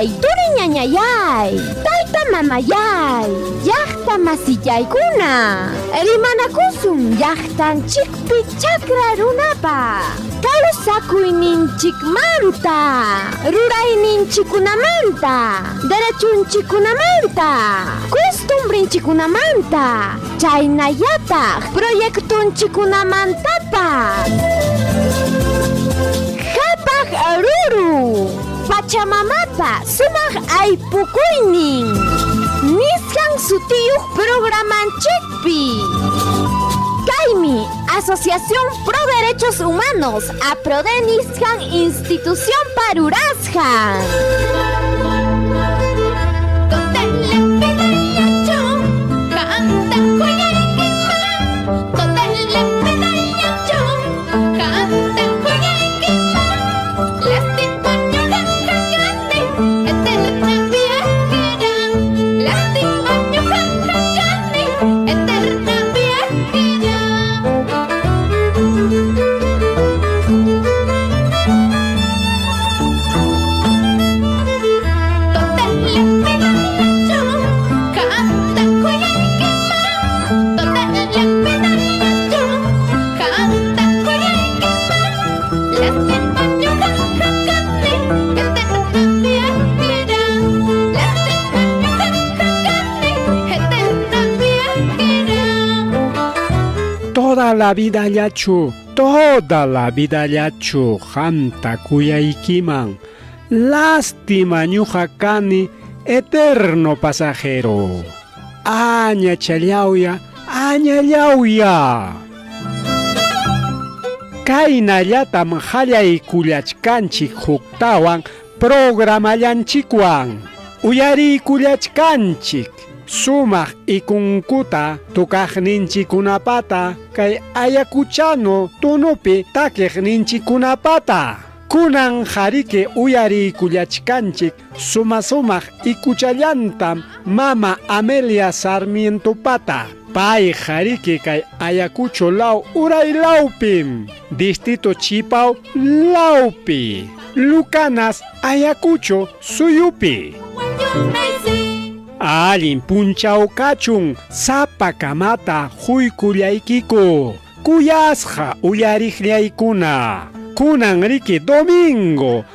Yayay, turiñañayay, tayta mamayay, llaqta masillaykuna, rimanakusun llaqtanchikpi chakra runapa, kawsakuyninchikmanta, rurayninchikunamanta, derechunchikunamanta, costumbrinchikunamanta, chaynallataq proyectunchikunamantapas. Hapaq ruru, Pachamamapa sumaq aypukuynin, nisqan sutiyuq programanchikpi. Kaymi Asociación Pro Derechos Humanos, APRODE nisqan institución parurasqan. Toda la vida yachu, hamta kuyaykiman, lástima ñuqa kani, eterno pasajero. Aña challauya, Kaynallatam qallaykullachkanchik huktawan programallanchikwan. Uyariykullachkanchik. Sumaq ikunkuta tukaqninchikunapata kay ayakuchano tunupi takiqninchikunapata. Kunan qariki uyariykullachkanchik sumaq ikuchallantam mama Amelia Sarmientopata. Pay qariki kay ayakucho law uraylawpim, distrito Chipau lawpi, Lucanas ayakucho suyupi. Allin punchaw kachun sapa kamata huykullaykiku, kuyasqa uyariqllaykuna. Kunan riki domingo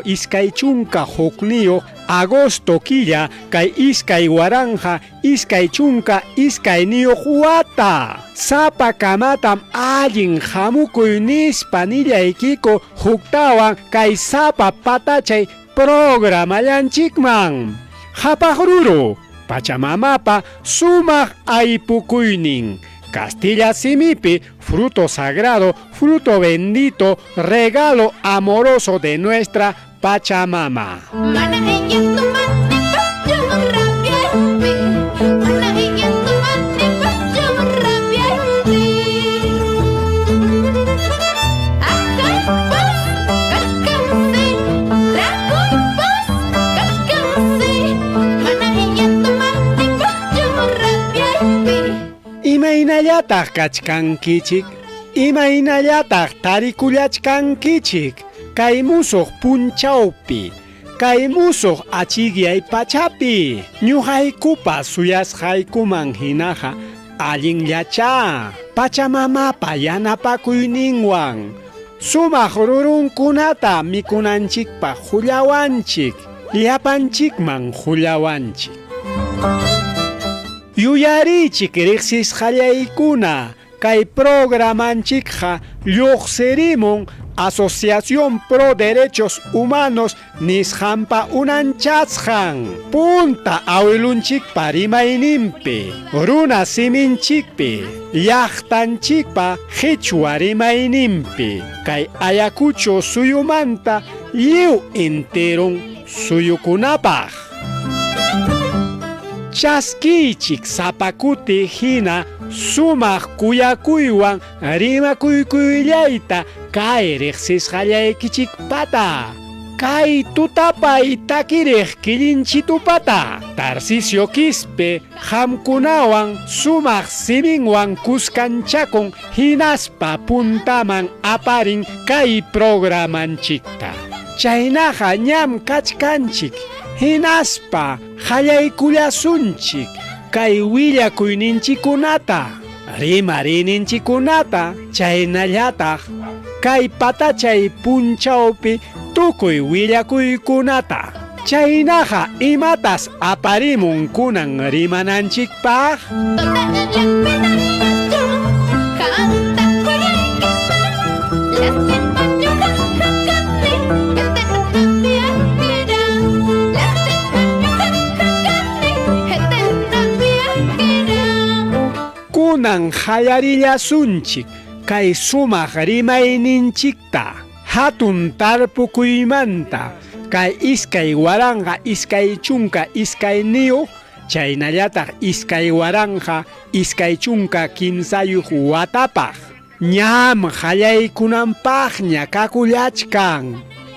iskay chunka hukniyo agosto killa kay iskay waranja iskay chunka iskay niyuq wata. Sapa kamatam allin hamukuy nispa nillaykiku huktawan kay sapa patachay programallanchikman. Hapaq ruru, Pachamamapa sumaq aypukuynin. Castilla simipi, fruto sagrado, fruto bendito, regalo amoroso de nuestra Pachamama. Imaynallataq kachkankichik, imaynallataq tarikullachkankichik, kay musuq punchawpi, kay musuq achigyay pachapi, ñuqaykupa suyasqaykuman hinaqa allinllacha, Pachamamapa yanapakuyninwan, sumaq rurunkunata mikunanchikpa hullawanchik, llapanchikman hullawanchik. Yuyarichik riqsisqallaykuna, kay programanchikqa lluqsirimun Asociación Pro Derechos Humanos nisqanpa unanchasqan. Punta awilunchikpa rimayninpi, runa siminchikpi, llaqtanchikpa qhichwa rimayninpi, kay ayakucho suyumanta lliw enterun suyukunapaq. Chaskichik sapakuti hina sumaq kuyakuywan rimakuykuylayta kay riqsisqallaykichikpata. Kay tutapay takiriq killinchitupata. Tarcisio Quispe hamkunawan sumaq siminwan kuskanchakun hinaspa puntaman aparin kay programanchikta. chaynaqa ñam kachkanchik hinaspa qallaykullasunchik kay willakuyninchikunata rimarininchikunata chaynallataq kay patachay punchawpi tukuy willakuykunata chaynaqa imatas aparimun kunan rimananchikpaq kunan qayarillasunchik kay sumaq rimayninchikta hatun tarpukuymanta kay iskay waranqa iskay chunka iskay niyuq chaynallataq iskay waranqa iskay chunka kimsayuq watapaq ñam qallaykunanpaqña kakullachkan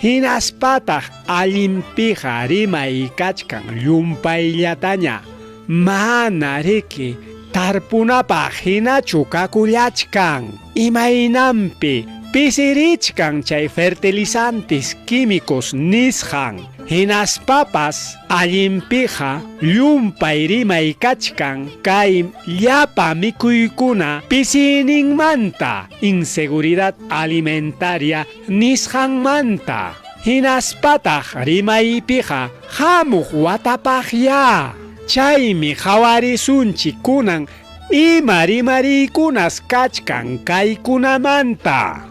hinaspataq allinpiqa rimay kachkan llumpayllataña mana riki tarpunapaq hinachu kakullachkan imaynampi pisirichkan chay fertilizantes químicos nisqan hinaspapas allinpiqa llumpay rimay kachkan kay llapa mikuykuna pisiyninmanta inseguridad alimentaria nisqanmanta hinaspataq rimaypiqa hamuq watapaqya chaymi qhawarisunchik kunan ima rimariykunas kachkan kaykunamanta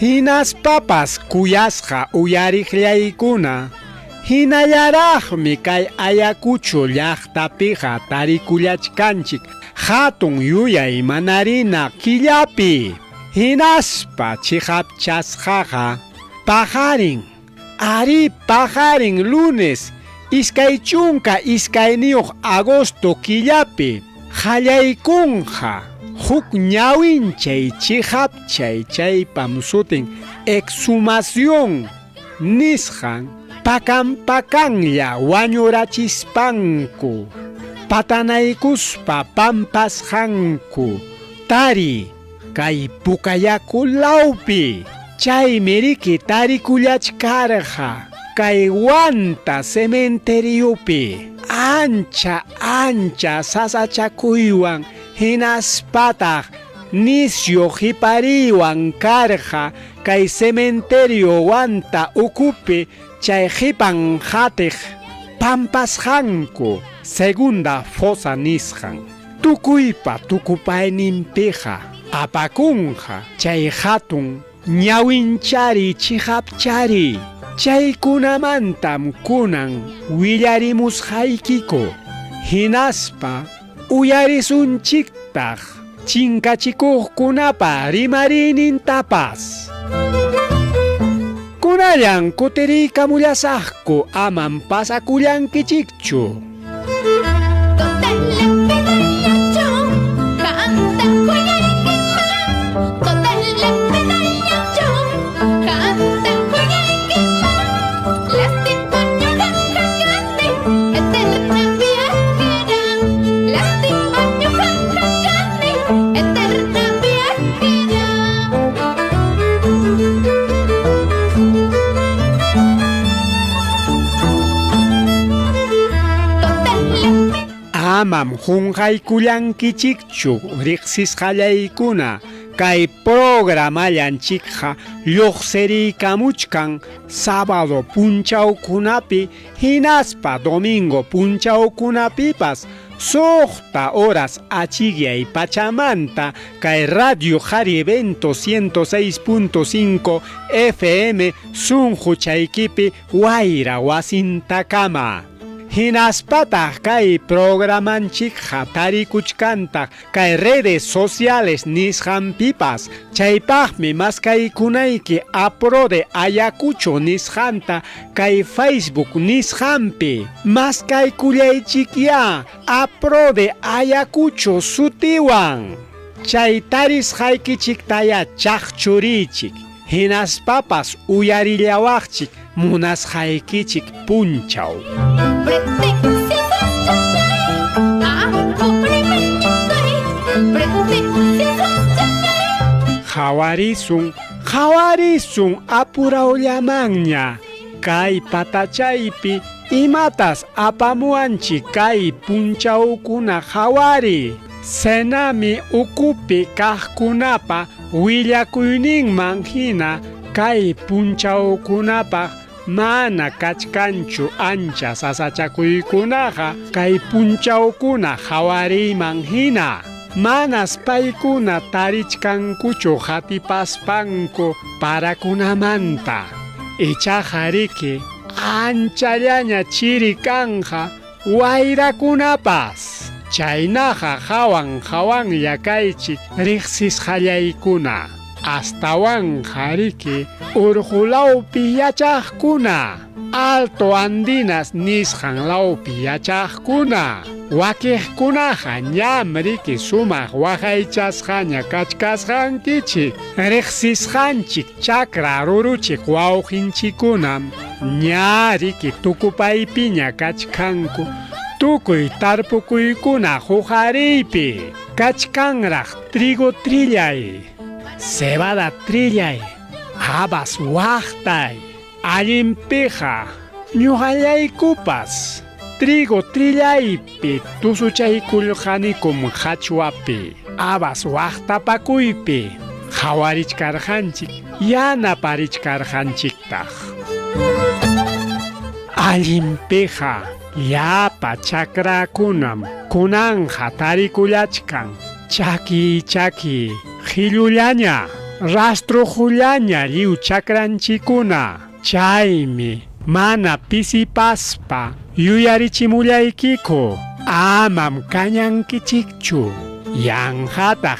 hinaspapas kuyasqa uyariqllaykuna hinallaraqmi kay Ayacucho llaqtapiqa tarikullachkanchik hatun yuyay manarina killapi hinaspa chiqapchasqaqa pajarin ari pajarin lunes iskay chunka iskay niyuq agosto killapi qallaykunqa huk ñawinchay chiqapchay chaypam sutin exhumación nisqan pakanlla wañurachispanku patanaykuspa pampasqanku tari kay pukayaku lawpi chaymi riki tarikullachkarqa kay wanta cementeriopi ancha sasachakuywan hinaspataq nisyu qhipariwan karqa kay cementerio wanta ukupi chay qhipan qhatiq pampasqanku segunda fosa nisqan tukuypa tukupayninpiqa apakunqa chay hatun ñawinchari chiqapchari chaykunamantam kunan willarimusqaykiku hinaspa uyarisunchiktaq chinkachikuqkunapa rimariynintapas kunallan kutiriykamullasaqku aman pasakullankichikchu amam hunqaykullankichikchu riqsisqallaykuna kay programallanchikqa lluqsiriykamuchkan sábado punchawkunapi hinaspa domingo punchawkunapipas suqta horas achigyay pachamanta kay Radio Jarivento 106.5 FM sunqu chaykipi wayra wasintakama hinaspataq kay programanchikqa tarikuchkantaq kay redes sociales nisqanpipas chaypaqmi maskaykunayki apro de Ayacucho nisqanta kay Facebook nisqanpi maskaykullaychikya apro de Ayacucho sutiwan chay tarisqaykichiktaya chaqchurichik hinaspapas uyarillawaqchik munasqaykichik punchaw qhawarisun qhawarisun apuraullamanya kay patachaypi imatas apamuanchik kay punchawkuna qhawari senami ukupi kaqkunapa willakuyninman hina kay punchawkunapaq mana kachkanchu ancha sasachakuykunaqa kay punchawkuna qhawariyman hina manas paykuna tarichkankuchu hatipaspanku parakunamanta ichajariki anchallaña chiri kanja wayrakunapas chaynaqa hawan yakaychik riqsisqallaykuna astawan qariki urqulawpi yachaqkuna Alto Andinas nisqan lawpi yachaqkuna wakiqkunaqa ñamriki sumaq waqaychasqaña kachkasqankichik riqsisqanchik chakra ruruchik wawqinchikunam ñariki tukupaypiña kachkanku tukuy tarpukuykuna huqariypi kachkanraq trigo trillay cebada trillay habas waqtay allinpiqa ñuqallaykupas trigo trillaypi tusuchaykulqanikum qhachwapi habas waqtapakuypi qhawarichkarqanchik yanaparichkarqanchiktaq allinpiqa llapa chakrakunam kunanja tarikullachkan chaki qhillullaña rastrujullaña lliw chakranchikuna chaymi mana pisipaspa yuyarichimullaykiku amam kañankichikchu yanhataq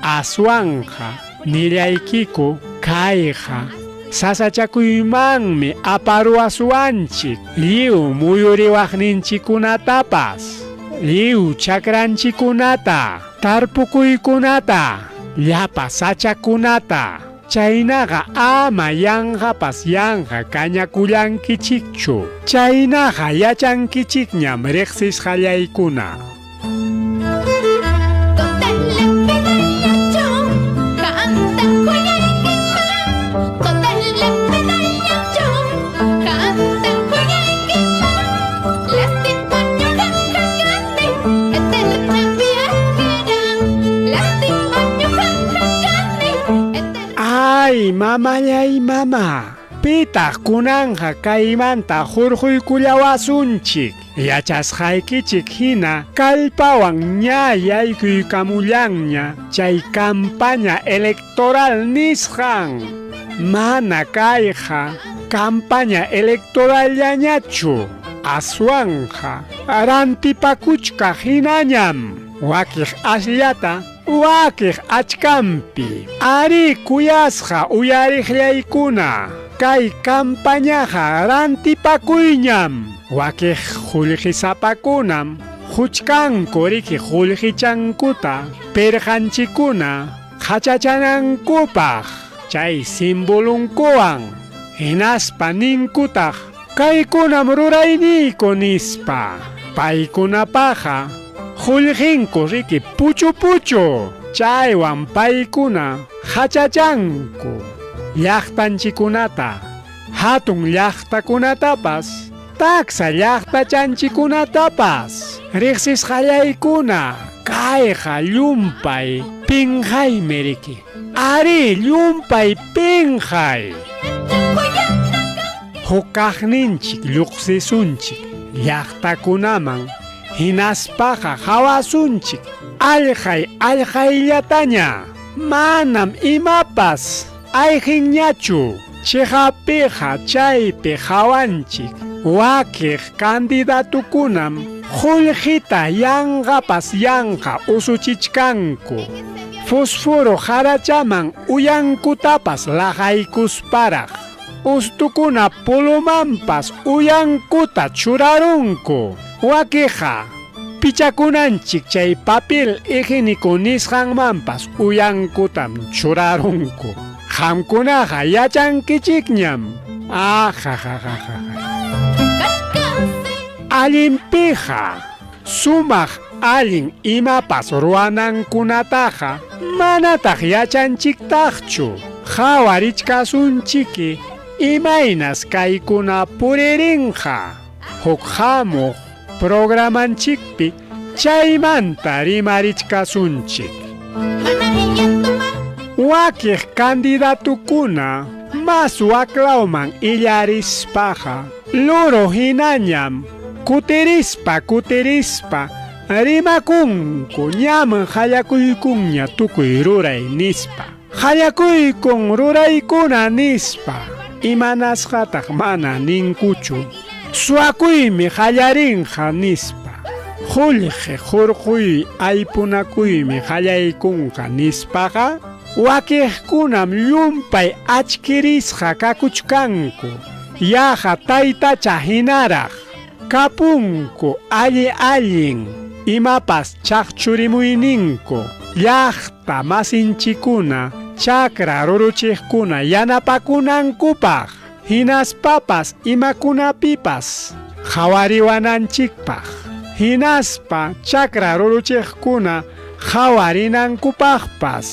aswanja nillaykiku kayqa sasachakuymanmi aparuasuanchik lliw muyuriwaqninchikunatapas lliw chakranchikunata tarpukuykunata llapa sachakunata chaynaqa ama yanqapas yanqa kañakullankichikchu chaynaqa yachankichikñam riqsisqallaykuna Ay mama pitaq kunanja kaymanta hurquykullawasunchik yachasqaykichik hina kallpawan ña yaykuykamullanña chay campaña electoral nisqan mana kayqa campaña electorallañachu aswanja rantipakuchka hinañam wakiq asllata wakiq achkampi ari kuyasqa uyariqllaykuna kay campañaqa rantipakuyñam wakiq qullqisapakunam huchkanku riki qullqichankuta pirqanchikuna qhachachanankupaq chay simbolunkuwan hinaspa ninkutaq kaykunam rurayniyku nispa paykunapaqa qullqinku riki puchu chaywan paykuna hachachanku llaqtanchikunata hatun llaqtakunatapas taksa llaqtachanchikunatapas riqsisqallaykuna kayqa llumpay pinqaymi riki ari llumpay pinqay hukaqninchik lluqsisunchik llaqtakunaman hinaspaqa hawasunchik allqayllataña manam imapas ayqinñachu chiqapiqa chaypi hawanchik wakiq candidatukunam qullqita yanqapas yanqa usuchichkanku fosforo harachaman uyankutapas laqaykusparaq ustukuna pulumanpas uyankuta churarunku wakiqa pichakunanchik chay papel higiénico nisqanmanpas uyankutam churarunku qamkunaqa yachankichikñam allinpiqa sumaq allin imapas ruwanankunataqa manataq yachanchiktaqchu. Qhawarichkasunchiki imaynas kaykuna puririnqa. Huk hamuq programanchikpi chaymanta rimarichkasunchik. Wakiq candidatukuna mas waklawman illarispaqa luro hinañam kutirispa rimakunku ñaman hallakuykunña tukuy ruray nispa. Hallakuykun ruraykuna nispa imanasqataq mana ninkuchu. Suwakuymi hallarinqa nispa. Qullqi hurquy aypunakuymi hallaykunqa nispaqa wakiqkunam llumpay achkirisqa kakuchkanku. Yaqa taytacha hinaraq kapunku allin imapas chaqchurimuyninku. Llaqta masinchikuna chakra ruruchiqkuna yanapakunankupaq. Hinaspapas imakunapipas qhawariwananchikpaq. Hinaspa chakra ruruchiqkuna qhawarinankupaqpas.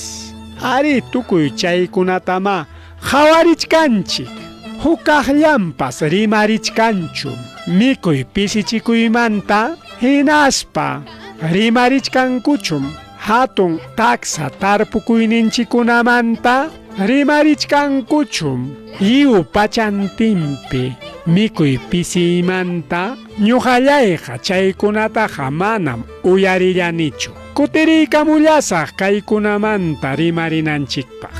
Ari tukuy chaykunatama qhawarichkanchik. Hukaqllanpas rimarichkanchu. Mikuy pisichikuymanta hinaspa rimarichkankuchum. Hatun taksa tarpukuyninchikunamanta rimarichkankuchum. Lliw pachantinpi mikuy pisiymanta ñuqallayqa chaykunataqa manam uyariranichu. Kutiriykamullasaq kaykunamanta rimarinanchikpaq.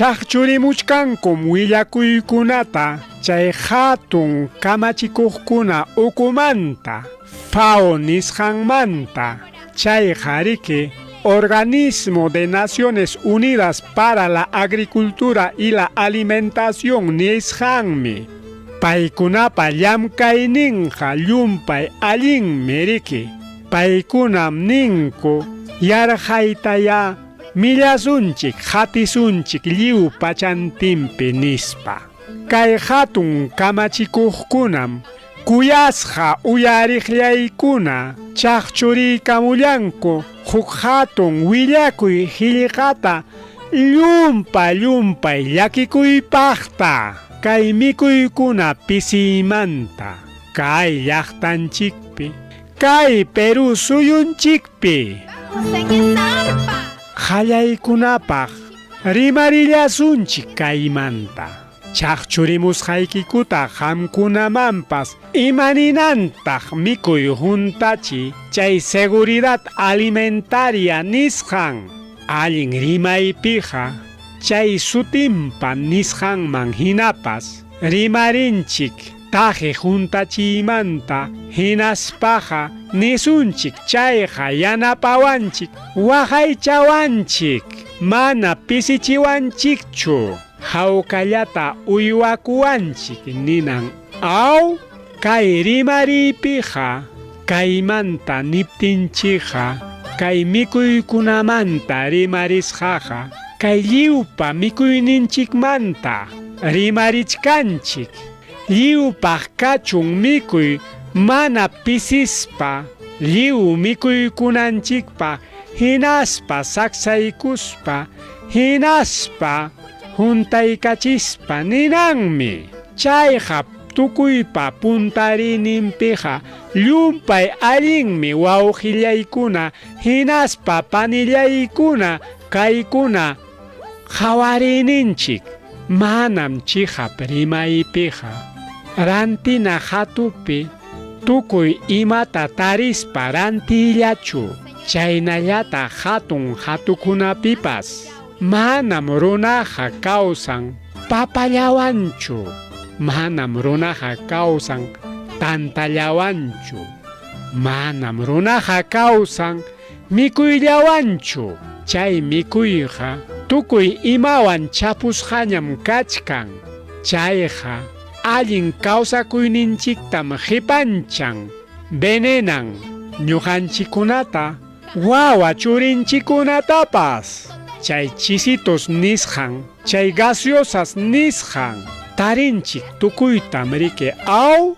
Chaqchurimuchkankum willakuykunata chay hatun kamachikuqkuna ukumanta, FAO nisqanmanta, chay qariki Organismo de Naciones Unidas para la Agricultura y la Alimentación nisqanmi. Paykunapa llamkayninqa llumpay allinmi riki. Paykunam ninku yarqaytaya millasunchik hatisunchik lliw pachantinpi nispa. Kay hatun kamachikuqkunam kuyasqa uyariqllaykuna chaqchuriykamullanku huk hatun willakuy qillqata llumpay llakikuypaqta. Kay mikuykuna pisiymanta kay llaqtanchikpi kay Perú suyunchikpi qallaykunapaq rimarillasunchik kaymanta. Chaqchurimusqaykikuta qamkunamanpas imaninantaq mikuy juntachi chay seguridad alimentaria nisqan. Allin rimaypiqa chay sutimpa nisqanman hinapas rimarinchik taje juntachiymanta hinaspaqa nisunchik chayqa yanapawanchik waqaychawanchik mana pisichiwanchikchu. Hawkallata uywakuwanchik ninan aw kay rimariypiqa kaymanta niptinchikqa kay mikuykunamanta rimarisqaqa kay lliwpa mikuyninchikmanta rimarichkanchik. Lliwpaq kachun mikuy mana pisispa lliw mikuykunanchikpa hinaspa saksaykuspa hinaspa juntaykachispa ninanmi. Chayqa tukuypa puntarininpiqa llumpay allinmi wawqillaykuna hinaspa panillaykuna kaykuna qhawarininchik. Manam chihap rimaypiqa rantina hatupi tukuy imata tarispa rantillachu. Chaynallata hatun hatukunapipas manam runaqa kawsan papallawanchu. Manam runaqa kawsan tantallawanchu. manam runaqa kawsan mikuyllawanchu. Chay mikuyqa tukuy imawan chapusqañam kachkan. Chayqa allin kawsakuyninchiktam qipanchan, venenan ñuqanchikkunata, wawa churinchikkunatapas. Chay chisitos nisqan, chay gaseosas nisqan, tarinchik tukuytam riki aw.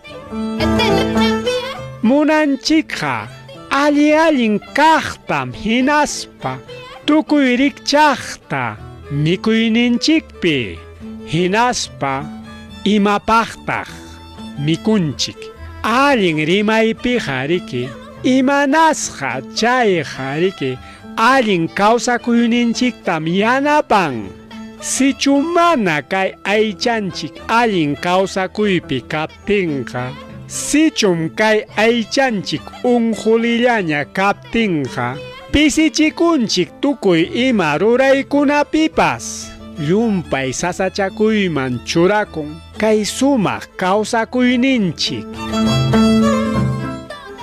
Munanchikqa allin kaqtam hinaspa tukuy rikchaqta mikuyninchikpi. Hinaspa imapaqtaq mikunchik. Allin rimaypiqa riki imanasqa chayqa riki allin kawsakuyninchiktam yanapan. Sichu mana kay aychanchik allin kawsakuypi kaptinqa, sichum kay aychanchik unqulillaña kaptinqa, pisichikunchik tukuy ima ruraykunapipas. Llumpay sasachakuyman churakun kay sumaq kawsakuyninchik.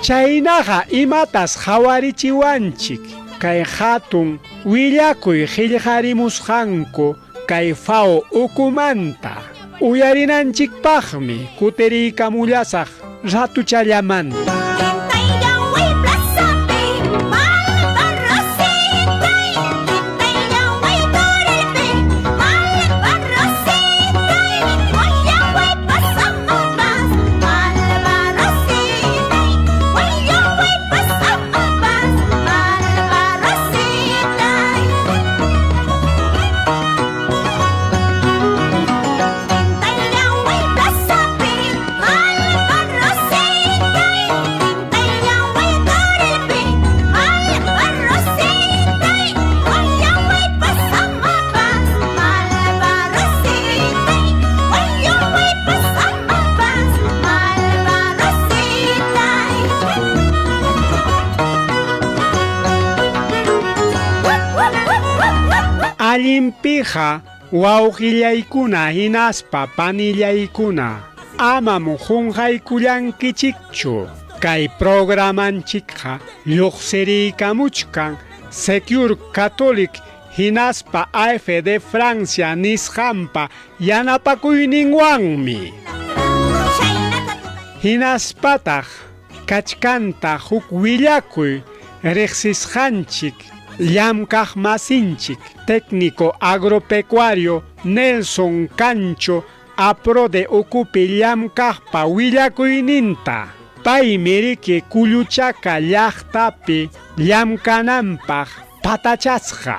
Chaynaqa imatas hawarichiwanchik kay hatun willakuy qillqarimusqanku kay FAO ukumanta. Uyarinanchikpaqmi kutiriykamullasaq ratuchallamanta. Allinpiqa wawqillaykuna hinaspa panillaykuna amam qunqaykullankichikchu. Kay programanchikqa lluqsiriykamuchkan Secure Catholic hinaspa AFD Francia nisqanpa yanapakuyninwanmi. Hinaspataq kachkanta huk willakuy riqsisqanchik llamkaq masinchik técnico agropecuario Nelson Cancho apro de Ucupi llamkaqpa willakuyninta. Paymi riki Kulluchaca llaqtapi llamkananpaq patachasqa.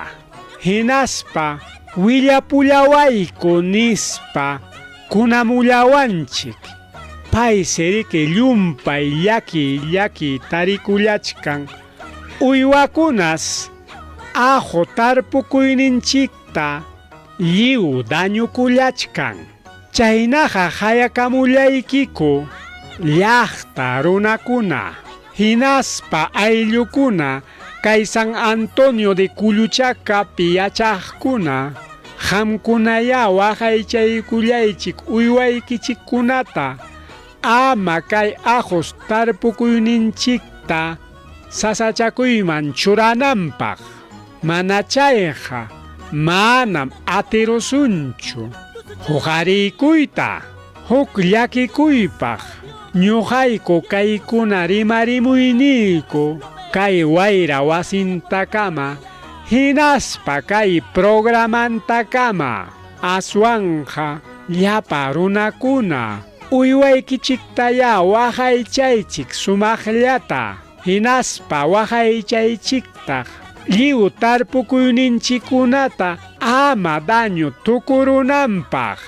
Hinaspa willapulawayku nispa kunamullawanchik. Paysi riki llumpay llaki tarikullachkan uywakunas ajo tarpukuyninchikta lliw dañukullachkan. Chaynaqa hayakamullaykiku llaqta runakuna hinaspa ayllukuna kay San Antonio de Kulluchacapi yachaqkuna qamkunaya waqaychaykullaychik uywaykichikkunata ama kay ajos tarpukuyninchikta sasachakuyman churananpaq. Mana chayqa manam atirusunchu huqariykuyta huk llakikuypaq. Ñuqayku kaykuna rimarimuyniyku kay wayra wasintakama hinaspa kay programantakama aswanja llapa runakuna uywaykichiktaya waqaychaychik sumaqllata. Hinaspa waqaychaychiktaq lliw tarpukuyninchikunata ama daño tukurunanpaq.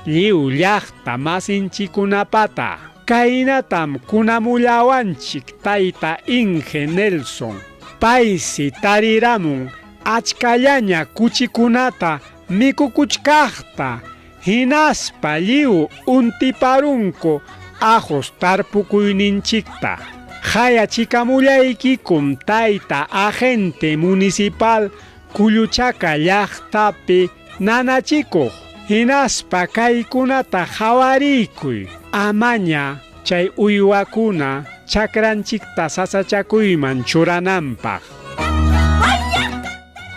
Lliw llaqta masinchikunapata kaynatam kunamullawanchik tayta Inge Nelson. Paysi tariramun achkallaña kuchikunata mikukuchkaqta. Hinaspa lliw untiparunku ajos tarpukuyninchikta. Hayachikamullaykikum tayta agente municipal Kulluchaca llaqtapi nanachikuq. Hinaspa kaykunata hawariykuy. Amaña chay uywakuna chakranchikta sasachakuyman churananpaq.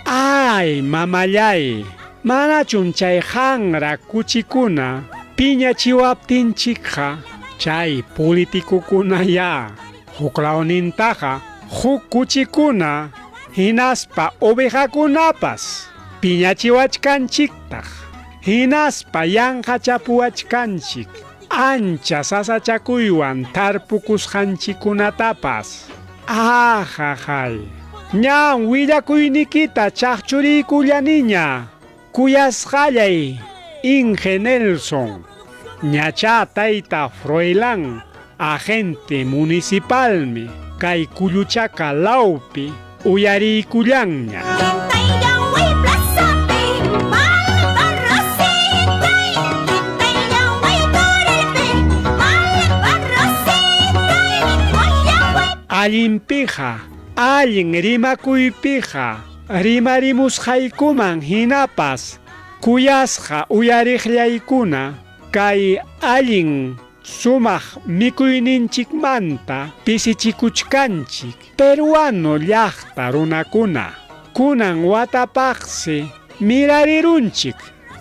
Ay, mamallay, manachun chay hanra kuchikuna piñachiwaptinchikqa chay politikukunaya huklawnintaqa huk kuchikuna hinaspa ovejakunapas piñachiwachkanchiktaq hinaspa yanqachapuwachkanchik ancha sasachakuywan tarpukusqanchikunatapas. Ajajay, ñan willakuynikita chaqchuriykullaniña kuyasqallay Inge Nelson, ñacha tayta Froilán agente municipalmi kay Culluchaca lawpi uyariykullanña. Allinpiqa, allin rimakuypiqa, rimarimusqaykuman hinapas, kuyasqa uyariqllaykuna, kay allin sumaq mikuyninchikmanta pisichikuchkanchik peruano llaqta runakuna. Kunan watapaqsi mirarirunchik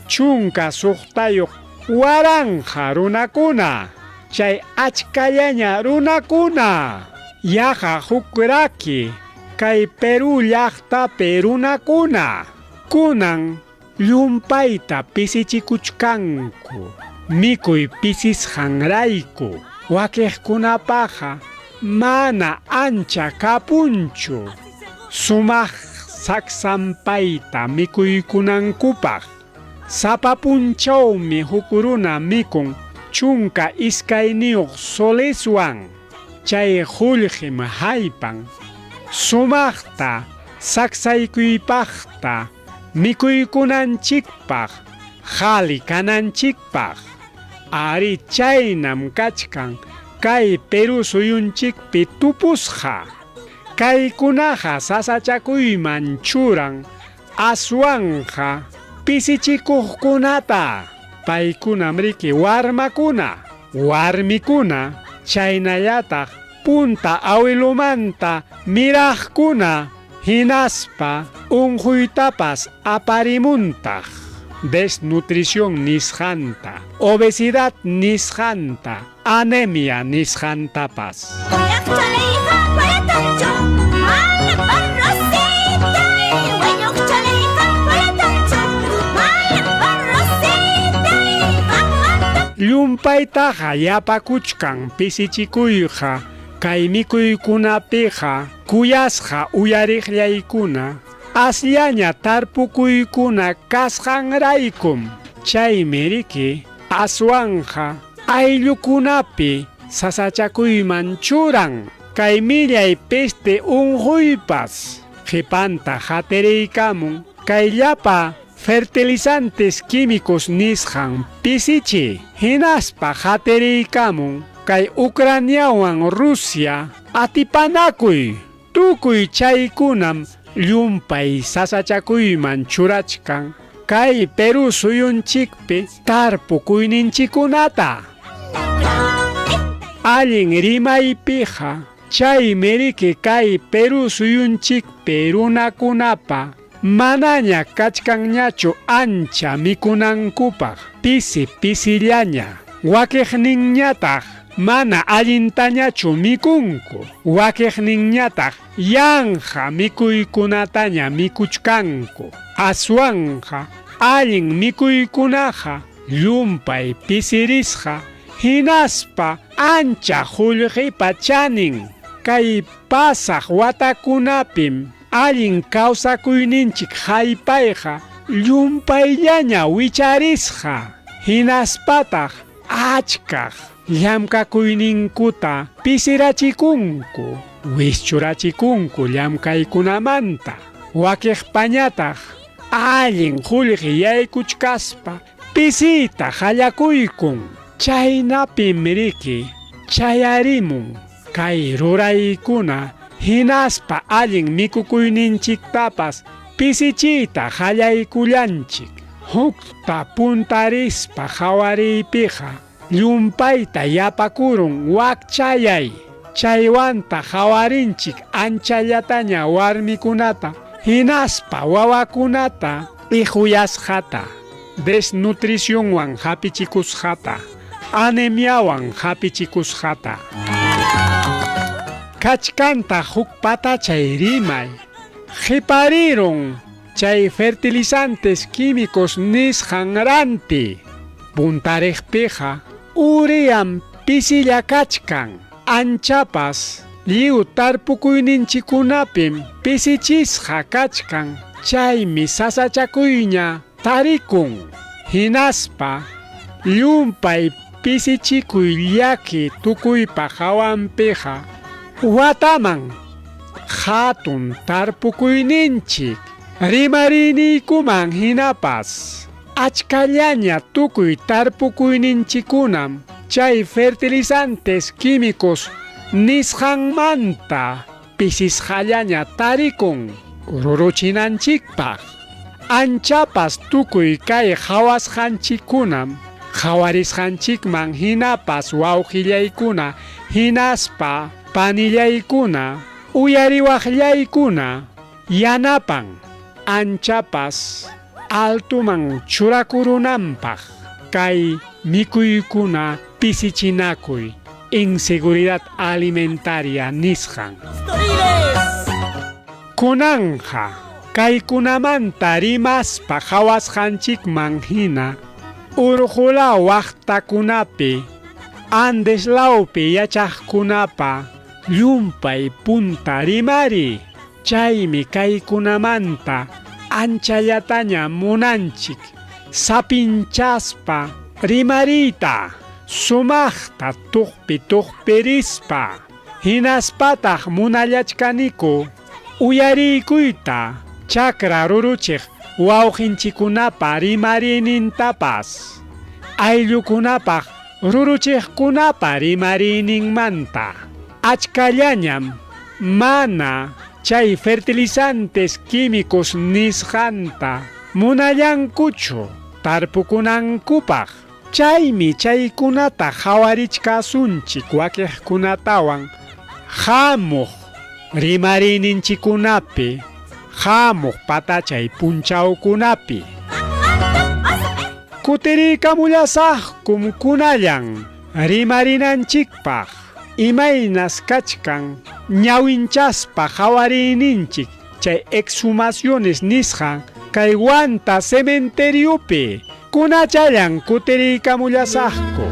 chunka suqtayuq waranja runakuna, chay achkallaña runakuna. Yaqa hukraki kay Perú llaqtapi runakuna kunan llumpayta pisichikuchkanku mikuy pisisqanrayku wakiqkunapaqa mana ancha kapunchu sumaq saksampayta mikuykunankupaq. Sapa punchawmi huk runa mikun chunka iskayniyuq soleswan chay qullqim haypan sumaqta saksaykuypaqta mikuykunanchikpaq qhali kananchikpaq. Ari chaynam kachkan kay Perú suyunchikpi tupusqa. Kaykunaqa sasachakuyman churan aswanja pisichikuqkunata. Paykunam riki warmakuna, warmikuna, chaynallataq punta awilumanta miraqkuna hinaspa unquytapas aparimuntaq. Desnutrición nisqanta, obesidad nisqanta, anemia nisqantapas. Llumpaytaqa yapakuchkan pisichikuyqa kay mikuykunapiqa kuyasqa uyariqllaykuna asllaña tarpukuykuna kasqanraykum. Chaymi riki aswanja ayllukunapi sasachakuyman churan kay millay peste unquypas qhipanta hatiriykamun kay llapa fertilizantes químicos nisqan pisichi hinaspa hatiriykamun kay Ucraniawan Rusia atipanakuy. Tukuy chaykunam llumpay sasachakuyman churachkan kay Perú suyunchikpi tarpukuyninchikunata. Allin rimaypiqa chaymi riki kay Perú suyunchikpi runakunapa manaña kachkanñachu ancha mikunankupaq pisi pisillaña. Wakiqninñataq mana allintañachu mikunku. Wakiqninñataq yanja mikuykunataña mikuchkanku. Aswanja allin mikuykunaqa llumpay pisirisqa hinaspa ancha qullqipa chanin. Kay pasaq watakunapim allin kawsakuyninchik haypayqa llumpayllaña wicharisqa. Hinaspataq achkaq llamkakuyninkuta pisirachikunku, wischurachikunku llamkaykunamanta. Wakiqpañataq allin qullqi yaykuchkaspa pisita qallakuykun. Chaynapim riki chayarimun kay ruraykuna hinaspa allin mikukuyninchiktapas pisichita qallaykullanchik. Hukta puntarispa qawariypiqa llumpayta yapakurun wakchayay. chaywanta hawarinchik anchallataña warmikunata hinaspa wawakunata ihuyasqata, desnutriciónwan hapichikusqata, anemiawan hapichikusqata. Kachkanta huk patachay rimay, qhipariron chay fertilizantes químicos nisqanranti. Puntarejpiqa uriam pisilla kachkan, anchapas lliw tarpukuyninchikunapim pisichisqa kachkan, chaymi sasachakuyña tarikun. Hinaspa llumpay pisichikuy llaki tukuypa hawanpiqa wataman hatun tarpukuyninchik rimariniykuman hinapas achkallaña tukuy tarpukuyninchikunam chay fertilizantes químicos nisqanmanta pisisqallaña tarikun ruruchinanchikpaq. Anchapas tukuy kay hawasqanchikkunam hawarisqanchikman hinapas wawqillaykuna hinaspa panillaykuna uyariwaqllaykuna yanapan anchapas altuman churakurunanpaq kay mikuykuna pisichinakuy inseguridad alimentaria nisqan. Kunanja kaykunamanta rimaspa hawasqanchikman hina urqula waqtakunapi Andeslawpi yachaqkunapa llumpay punta rimari. Chaymi kaykunamanta anchallataña munanchik sapinchaspa rimarita sumaqta tuqpirispa hinaspataq munallachkaniku uyarikuyta chakra ruruchiq wawqinchikunapa rimarinintapas ayllukunapaq ruruchiqkunapa rimarininmanta achkallañam mana chay fertilizantes químicos nisqanta munallankuchu tarpukunankupaq. Chaymi chaykunata hawarichkasunchik wakiqkunatawan hamuq rimarininchikunapi hamuq patachay punchawkunapi. Kutirikamulasaqkum kunallan rimarinanchikpaq imaynas kachkan ñawinchaspa hawarininchik chay exhumaciones nisqan kay wanta cementeriopi kunachallan kutirikamulasaqku.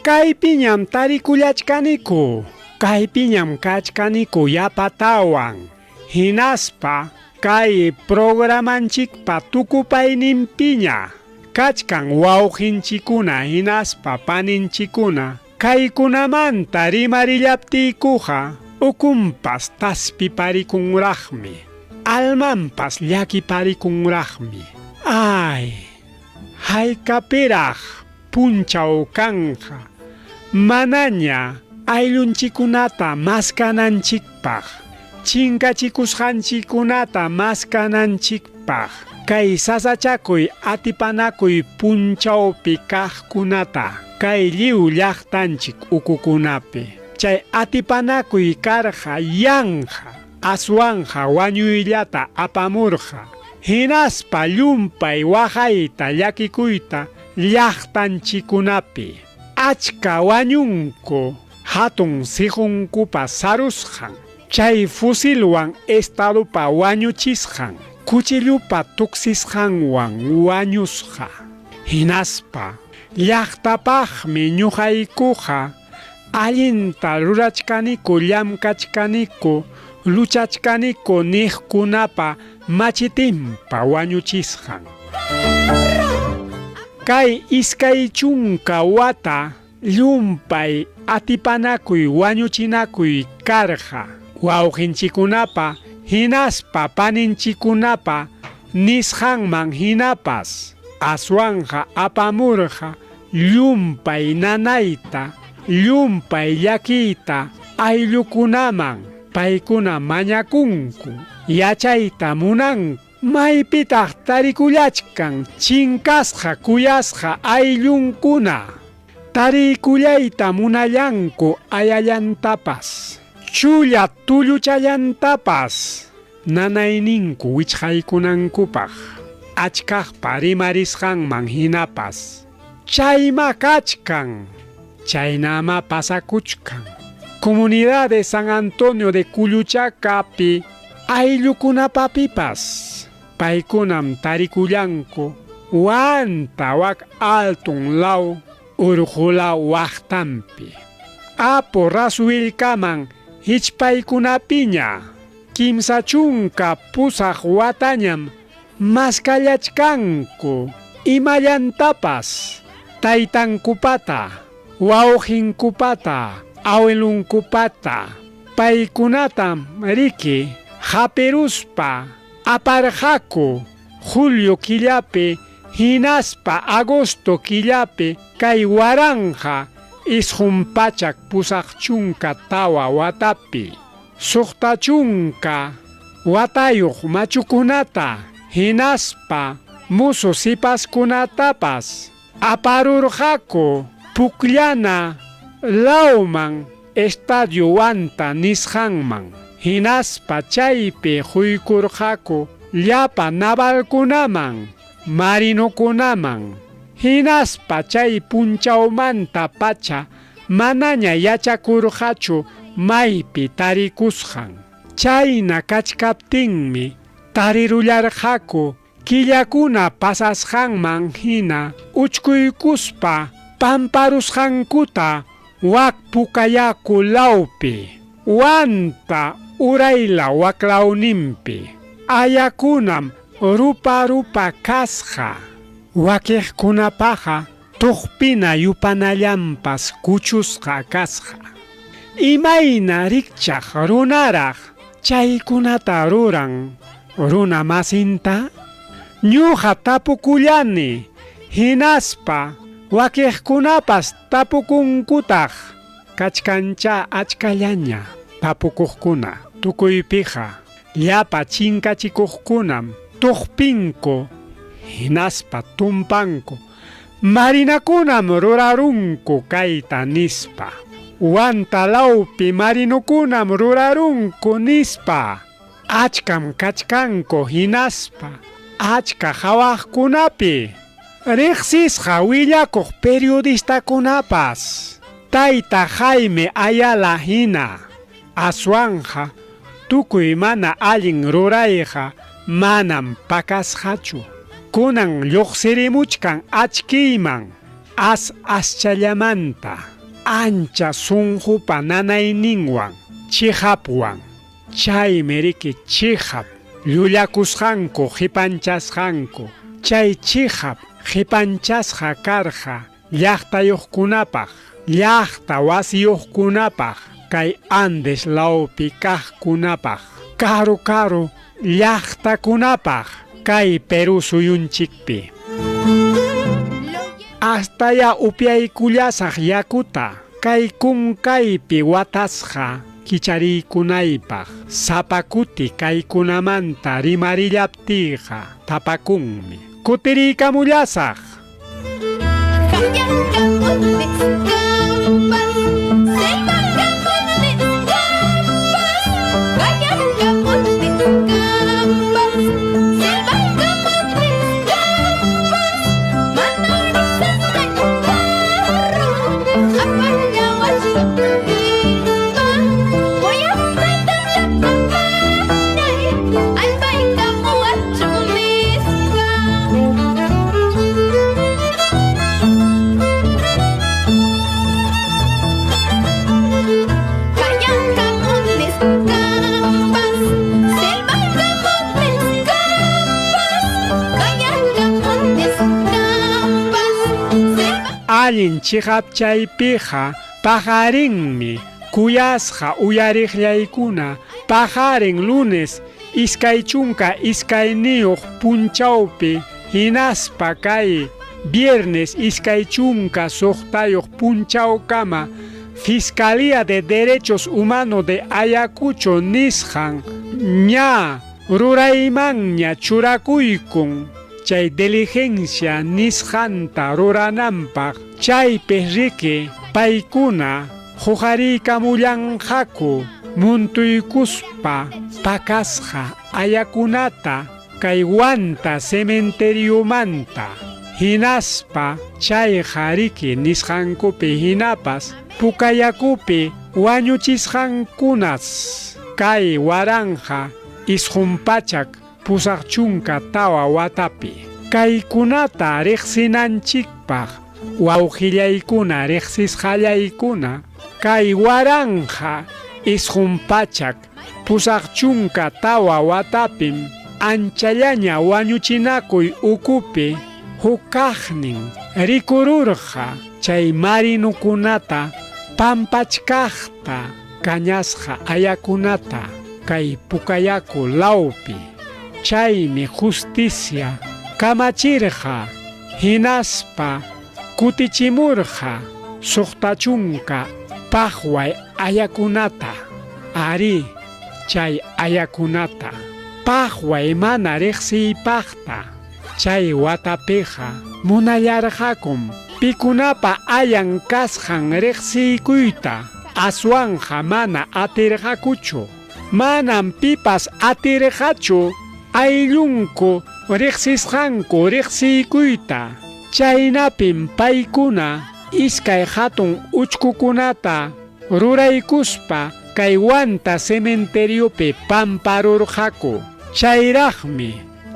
Kaypiñam tarikullachkaniku, kaypiñam kachkaniku yapatawan, hinaspa kay programanchikpa tukupayninpiña kachkan wawqinchikuna hinaspa paninchikuna kaykunamanta rimarillaptiykuqa ukumpas taspiparikunraqmi, almanpas llakiparikunraqmi. Ay, hayk'apiraq punchaw kanja manaña ayllunchikunata maskananchikpaq chinkachikusqanchikkunata maskananchikpaq kay sasachakuy atipanakuy punchawpi kaqkunata kay lliw llaqtanchik ukukunapi chay atipanakuy karqa yanja aswanja wañuyllata apamurqa hinaspa llumpay waqayta llakikuyta llaqtanchikunapi achka wañunku hatun sijunkupa sarusqan chay fusilwan estadopa wañuchisqan kuchillupa tuksisqanwan wañusqa hinaspa llaqtapaqmi ñuqaykuqa allinta rurachkaniku llamkachkaniku luchachkaniku niqkunapa machitinpa wañuchisqan kay iskay chunka wata llumpay atipanakuy wañuchinakuy karqa wawqinchikunapa hinaspa paninchikunapa nisqanman hinapas aswanja apamurqa llumpay nanayta llumpay llakiyta ayllukunaman paykuna mañakunku yachayta munanku maypitaq tarikullachkan chinkasqa kuyasqa ayllunkuna tarikullayta munallanku ayallantapas chulla tulluchallantapas nanayninku wichqaykunankupaq achkaqpa rimarisqanman hinapas chayma kachkan chaynama pasakuchkan Comunidad de San Antonio de Culluchacapi ayllukunapapipas paykunam tarikullanku wanta wak altun law urqula waqtanpi apo rasuwillkaman hichpaykunapiña kimsa chunka pusaq watañam maskallachkanku imallantapas taytankupata wawqinkupata abuelunkupata paykunatam riki hapiruspa aparqaku julio killapi hinaspa agosto killapi kay waranja isqunpachak pusaq chunka tawa watapi suqta chunka watayuq machukunata hinaspa musu sipaskunatapas aparurqaku pukllana lawman estadio wanta nisqanman hinaspa chaypi quykurqaku llapa navalkunaman marinokunaman hinaspa chay punchawmanta pacha manaña yachakurqachu maypi tarikusqan chayna kachkaptinmi tarirullarqaku killakuna pasasqanman hina uchkuykuspa pamparusqankuta wak pukayaku lawpi wanta urayla waklawninpi ayakunam rupa kasqa wakiqkunapaqa tuqpina yupanallampas kuchusqa kasqa imayna rikchaq runaraq chaykunata ruran runa masinta ñuqa tapukullani hinaspa wakiqkunapas tapukunkutaq kachkancha achkallaña tapukuqkuna tukuypiqa llapa chinkachikuqkunam tuqpinku hinaspa tumpanku marinakunam rurarunku kayta nispa wanta lawpi marinukunam rurarunku nispa achkam kachkanku hinaspa achka hawaqkunapi riqsisqa willakuq periodistakunapas tayta Jaime Ayala hina aswanja tukuy mana allin rurayqa manam pakasqachu kunan lluqsirimuchkan achkiyman aschallamanta ancha sunqupa nanayninwan chihapwan chaymi riki chihap llullakusqanku hipanchasqanku chay chihap hipanchasqa karqa llaqtayuqkunapaq llaqta wasiyuqkunapaq kay Andes lawpi kaqkunapaq karu llaqtakunapaq kay Perú suyunchikpi hastaya upyaykullasaq yakuta kay kunkaypi watasqa kichariykunaypaq sapakuti kaykunamanta rimarillaptiqa tapakunmi kutiriykamullasaq. Allin chiqapchaypiqa pajarinmi kuyasqa uyariqllaykuna pajarin lunes iskay chunka iskayniyuq punchawpi hinaspa kay viernes iskay chunka suqtayuq punchawkama Fiscalía de Derechos Humanos de Ayacucho nisqan ña ruraymanña churakuykun chay diligencia nisqanta rurananpaq chaypi riki paykuna huqariykamullanqaku muntuykuspa pakasqa ayakunata kay wanta cementeriumanta hinaspa chayqa riki nisqankupi hinapas pukayakupi wañuchisqankunas kay waranja isqunpachak pusaq chunka tawa watapi kaykunata riqsinanchikpaq wawqillaykuna riqsisqallaykuna kay waranja isqunpachak pusaq chunka tawa watapim anchallaña wañuchinakuy ukupi hukaqnin rikururqa chay marinukunata pampachkaqta kañasqa ayakunata kay pukayaku lawpi chaymi justicia kamachirqa hinaspa kutichimurqa suqtachunka paqway ayakunata ari chay ayakunata paqway mana riqsiypaqta chay watapiqa munallarqakum pikunapa ayan kasqan riqsiykuyta aswanja mana atirqakuchu manan pipas atirqachu ayllunku riqsisqanku riqsiykuyta chaynapim paykuna iskay hatun uchkukunata ruraykuspa kay wanta cementeriopi pamparurqaku chayraqmi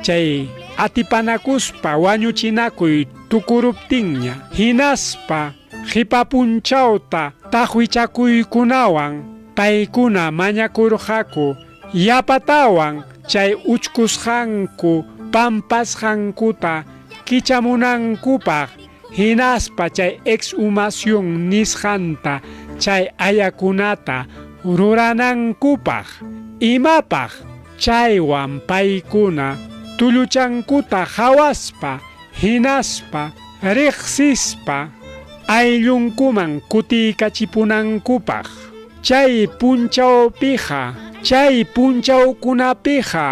chay atipanakuspa wañuchinakuy tukuruptinña hinaspa qipapunchawta tahuichakuykunawan paykuna mañakurqaku yapatawan chay uchkusqanku pampasqankuta kichamunankupaq hinaspa chay exhumación nisqanta chay ayakunata ruranankupaq imapaq chaywan paykuna tulluchankuta hawaspa hinaspa riqsispa ayllunkuman kutiykachipunankupaq chay punchawkunapiqa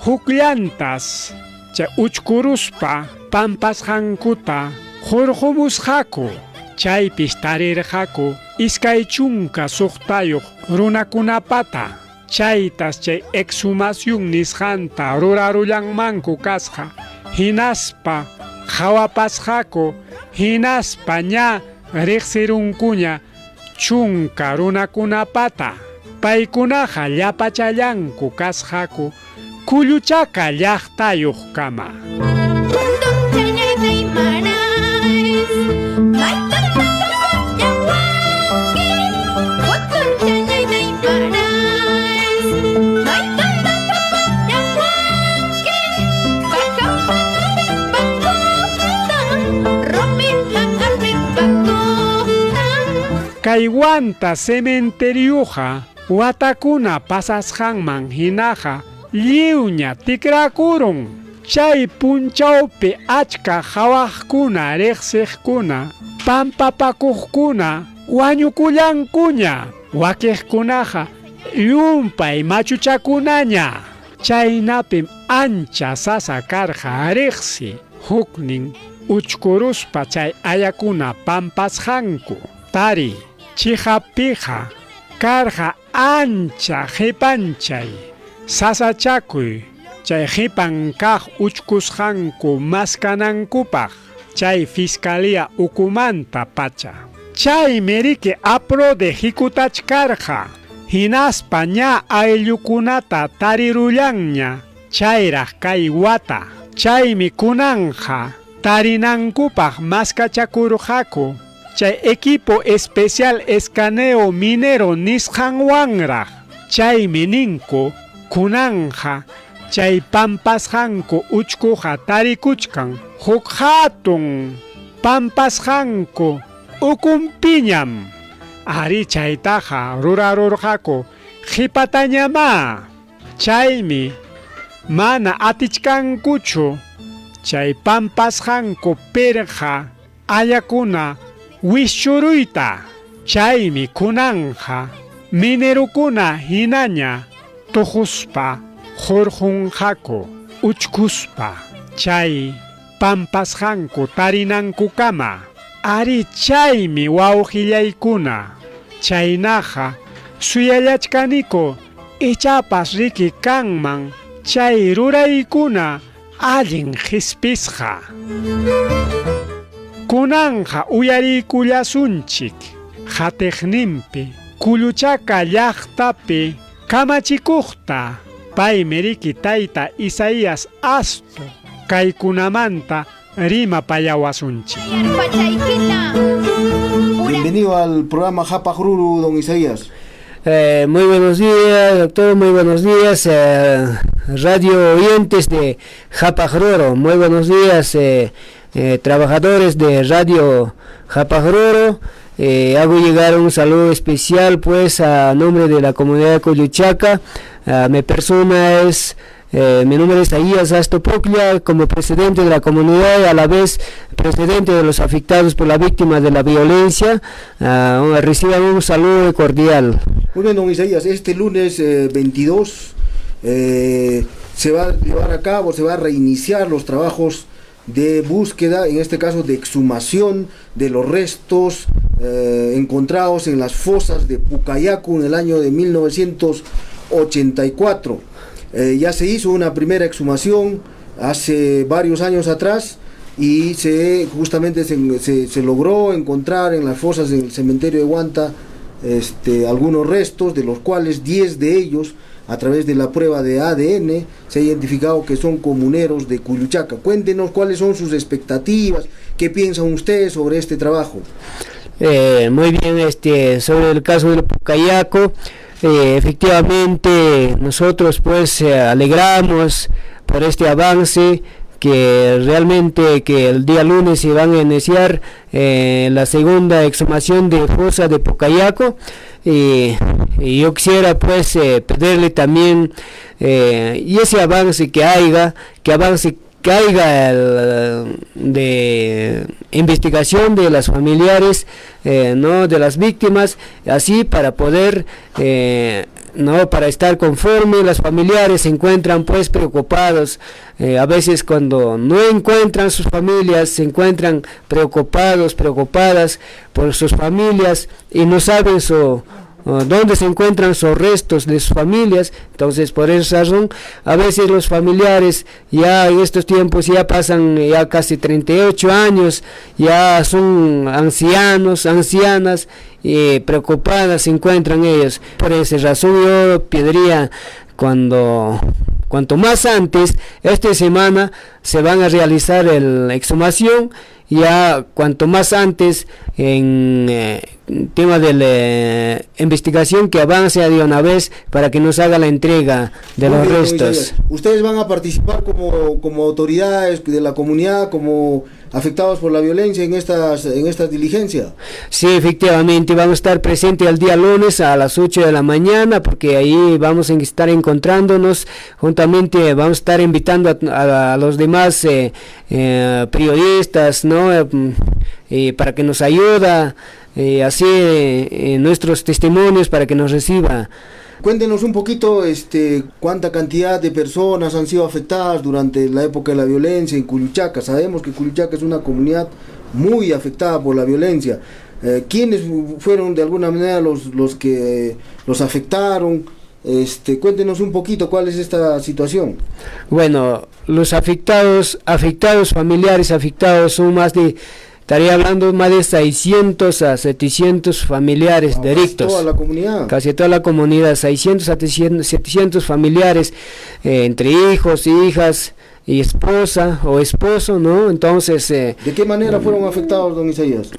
hukllantas chay uchkuruspa pampasqankuta hurqumusqaku chaypis tarirqaku iskay chunka suqtayuq runakunapata chaytas chay exhumación nisqanta rurarullanmanku kasqa hinaspa hawapasqaku hinaspa ña riqsirunkuña chunka runakunapata paykunaqa llapachallanku kasqaku kulluchaka llaqtayuq kama kay wanta cementeriuqa watakuna pasasqanman hinaqa lliwña tikrakurun chay punchawpi achka hawaqkuna riqsiqkuna pampapakuqkuna wañukullankuña wakiqkunaqa Yumpay machuchakunaña. Chaynapim ancha sasa karqa riqsi. Huknin uchkuruspa chay ayakuna pampasqanku. Tari chihapija karqa ancha hipanchay. Sasachakuy chay hipan kaq uchkusqanku maskanankupaq. Chay fiscalía ukumanta pacha. Chay meriki apro de hikutachkarqa. Hinaspa ña ayllukunata tarirullanña. Chayraq kay wata. Chaymi kunanja tarinankupaq maskachakurqaku. Chay equipo especial escaneo minero nisqanwanraq. Chaymi ninku kunanja. Chay pampasqanku uchkuqa tarikuchkan. Huk hatun pampasqanku ukumpiñam. Ari chaytaqa rurarurqaku qhipatañama. Chaymi mana atichkankuchu. Chay pampasqanku pirqa ayakuna wishchuruyta. Chaymi kunanja minerukuna hinaña tujuspa hurqunqaku uchkuspa. Chay pampasqanku tarinankukama. Ari chaymi wawqillaykuna. Chaynaqa suyallachkaniku ichapas riki kanman. Chay ruraykuna allin qhispisqa. Kunanja uyariykullasunchik. Qhatiqninpi Kuluchaka llaqtapi kamachikuqta. Paymi riki tayta Isaías Asto. Kaykunamanta rima payawasunchik. Bienvenido al programa Hapaq Ruru, don Isaías. Muy buenos días, doctor, muy buenos días, radio oyentes de Hapaq Ruru, muy buenos días, trabajadores de radio Hapaq Ruru. Hago llegar un saludo especial pues a nombre de la comunidad de Cuyuchaca. Mi nombre es Isaías Asto Puklia, como presidente de la comunidad y a la vez presidente de los afectados por la víctima de la violencia. Reciban un saludo cordial. Muy bien, don Isaías, este lunes 22 se va a llevar a cabo, se va a reiniciar los trabajos de búsqueda, en este caso de exhumación de los restos encontrados en las fosas de Pucayacu en el año de 1984. Ya se hizo una primera exhumación hace varios años atrás y justamente se logró encontrar en las fosas del cementerio de Huanta algunos restos, de los cuales 10 de ellos, a través de la prueba de ADN, se ha identificado que son comuneros de Cuyuchaca. Cuéntenos cuáles son sus expectativas, qué piensan ustedes sobre este trabajo. Muy bien, sobre el caso del Pucayacu, efectivamente nosotros pues alegramos por este avance, que realmente que el día lunes se van a iniciar la segunda exhumación de fosa de Pucayacu, y yo quisiera pues pedirle también y ese avance que haya de investigación de las familiares, no de las víctimas, así para poder para estar conforme. Las familiares se encuentran pues preocupados, a veces cuando no encuentran sus familias se encuentran preocupadas por sus familias y no saben dónde se encuentran sus restos de sus familias. Entonces por esa razón a veces los familiares ya en estos tiempos ya pasan ya casi 38 años, ya son ancianas y preocupadas se encuentran ellos. Por esa razón yo pediría cuanto más antes, esta semana se van a realizar la exhumación, ya cuanto más antes en tema de la investigación que avance de una vez para que nos haga la entrega de los restos. ¿Ustedes van a participar como autoridades de la comunidad, como afectados por la violencia en estas diligencias? Sí, efectivamente, vamos a estar presentes el día lunes a las 8 de la mañana, porque ahí vamos a estar encontrándonos juntamente, vamos a estar invitando a los demás periodistas, ¿no? Para que nos ayuda, así nuestros testimonios para que nos reciba. Cuéntenos un poquito cuánta cantidad de personas han sido afectadas durante la época de la violencia en Cuyuchaca. Sabemos que Cuyuchaca es una comunidad muy afectada por la violencia. ¿Quiénes fueron de alguna manera los que los afectaron? Cuéntenos un poquito cuál es esta situación. Bueno, los afectados familiares afectados son estaría hablando más de 600 a 700 familiares directos. Toda la comunidad. Casi toda la comunidad, 600 a 700 familiares, entre hijos, hijas y esposa o esposo, ¿no? Entonces... ¿De qué manera fueron afectados, don Isaías?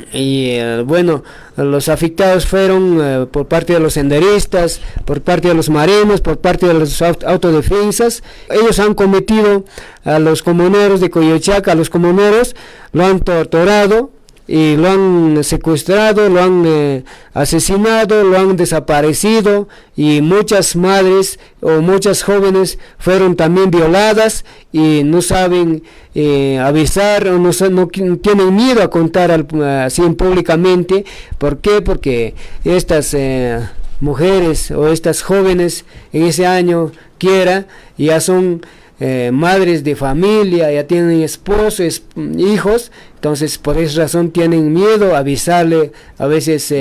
Bueno, los afectados fueron por parte de los senderistas, por parte de los marinos, por parte de los autodefensas. Ellos han cometido a los comuneros de Coyochaca, a los comuneros, lo han torturado y lo han secuestrado, lo han asesinado, lo han desaparecido, y muchas madres o muchas jóvenes fueron también violadas y no saben avisar, o no tienen miedo a contar así públicamente. ¿Por qué? Porque estas mujeres o estas jóvenes en ese año ya son madres de familia, ya tienen esposos, hijos, entonces por esa razón tienen miedo a avisarle, a veces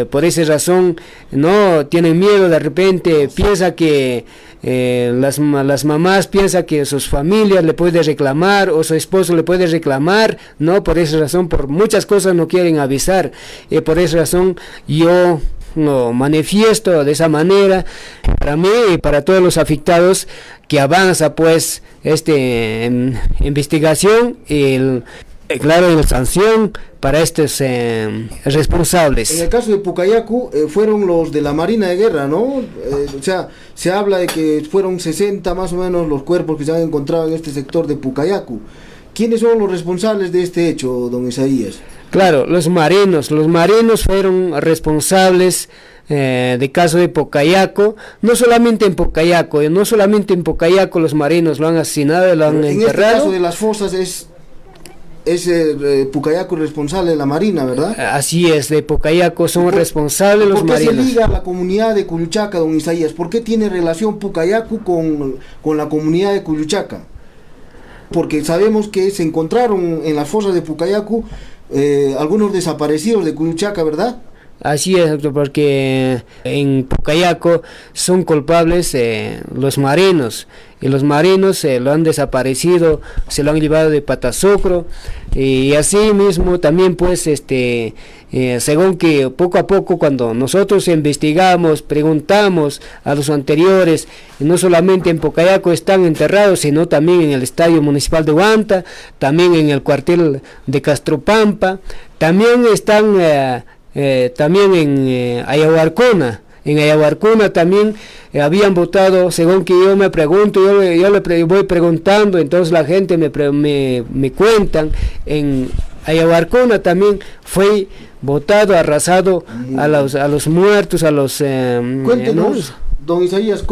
por esa razón no tienen miedo, de repente piensa que las mamás piensan que sus familias le pueden reclamar o su esposo le puede reclamar, no, por esa razón, por muchas cosas no quieren avisar, por esa razón yo lo manifiesto de esa manera para mí y para todos los afectados, que avanza pues investigación y claro, la sanción para estos responsables. En el caso de Pucayacu fueron los de la Marina de Guerra, ¿no? O sea, se habla de que fueron 60 más o menos los cuerpos que se han encontrado en este sector de Pucayacu. ¿Quiénes son los responsables de este hecho, don Isaías? Claro, los marinos fueron responsables de caso de Pucayaco, no solamente en Pucayaco los marinos lo han asesinado, lo han enterrado. En este caso de las fosas es Pucayaco responsable de la Marina, ¿verdad? Así es, de Pucayaco son responsables los marinos. ¿Por qué se liga la comunidad de Cuyuchaca, don Isaías? ¿Por qué tiene relación Pucayaco con la comunidad de Cuyuchaca? Porque sabemos que se encontraron en las fosas de Pucayacu algunos desaparecidos de Cuyuchaca, ¿verdad? Así es, doctor, porque en Pucayaco son culpables los marinos, y los marinos lo han desaparecido, se lo han llevado de Patasocro, y así mismo también pues según que poco a poco cuando nosotros investigamos, preguntamos a los anteriores, no solamente en Pucayaco están enterrados, sino también en el Estadio Municipal de Huanta, también en el cuartel de Castropampa, también están también en Ayahuarcuna. En Ayahuarcuna también habían votado, según que yo me pregunto, yo le voy preguntando, entonces la gente me cuentan, en Ayahuarcuna también fue votado, arrasado a los muertos, a los... Cuéntenos, don Isaías,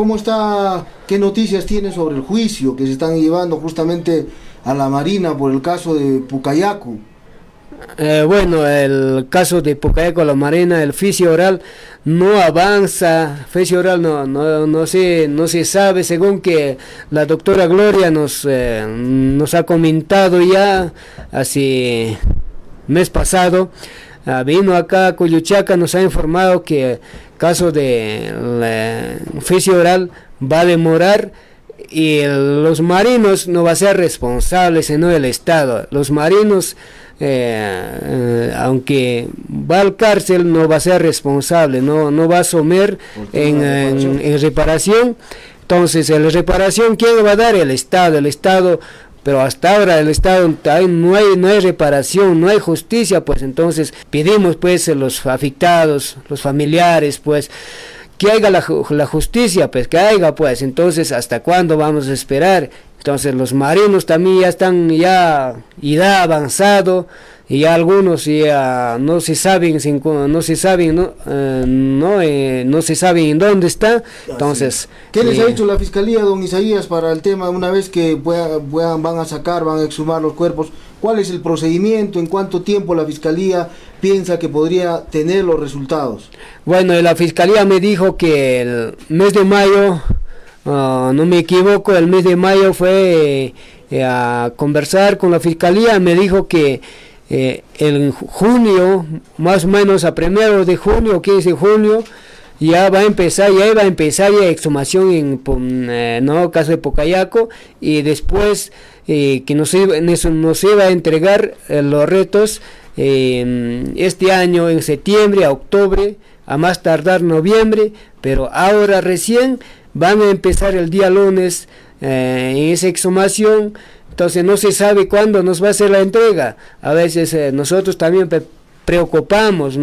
qué noticias tiene sobre el juicio que se están llevando justamente a la Marina por el caso de Pucayacu? Bueno, el caso de Pucayaco a la Marina, el juicio oral no avanza, juicio oral no se sabe, según que la doctora Gloria nos ha comentado ya hace mes pasado, vino acá a Cuyuchaca, nos ha informado que el caso de juicio oral va a demorar, y los marinos no va a ser responsables, sino el Estado. Los marinos aunque va al cárcel, no va a ser responsable, no va a asumir en reparación. Entonces, la reparación, ¿quién va a dar? El Estado, pero hasta ahora el Estado no hay reparación, no hay justicia, pues entonces pedimos pues los afectados, los familiares, pues que haya la justicia, pues que haya, pues entonces hasta cuándo vamos a esperar. Entonces los marinos también ya están edad avanzado, y algunos ya no se saben, no se saben, no se saben en dónde está. Entonces, ¿qué les ha dicho la fiscalía, don Isaías, para el tema, una vez que van a exhumar los cuerpos? ¿Cuál es el procedimiento? ¿En cuánto tiempo la fiscalía piensa que podría tener los resultados? Bueno, la fiscalía me dijo que el mes de mayo, no me equivoco, el mes de mayo fue a conversar con la fiscalía. Me dijo que en junio, más o menos a 1 de junio, 15 de junio, ya iba a empezar la exhumación en caso de Pocayaco, y después que nos iba a entregar los restos este año en septiembre, a octubre, a más tardar noviembre, pero ahora recién van a empezar el día lunes en esa exhumación. Entonces no se sabe cuándo nos va a hacer la entrega. A veces nosotros también preocupamos,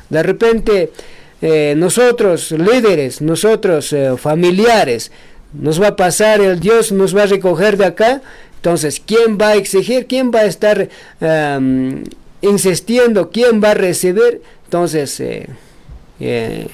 de repente nosotros líderes, nosotros familiares, nos va a pasar, el Dios nos va a recoger de acá. Entonces, ¿quién va a exigir? ¿Quién va a estar insistiendo? ¿Quién va a recibir? Entonces,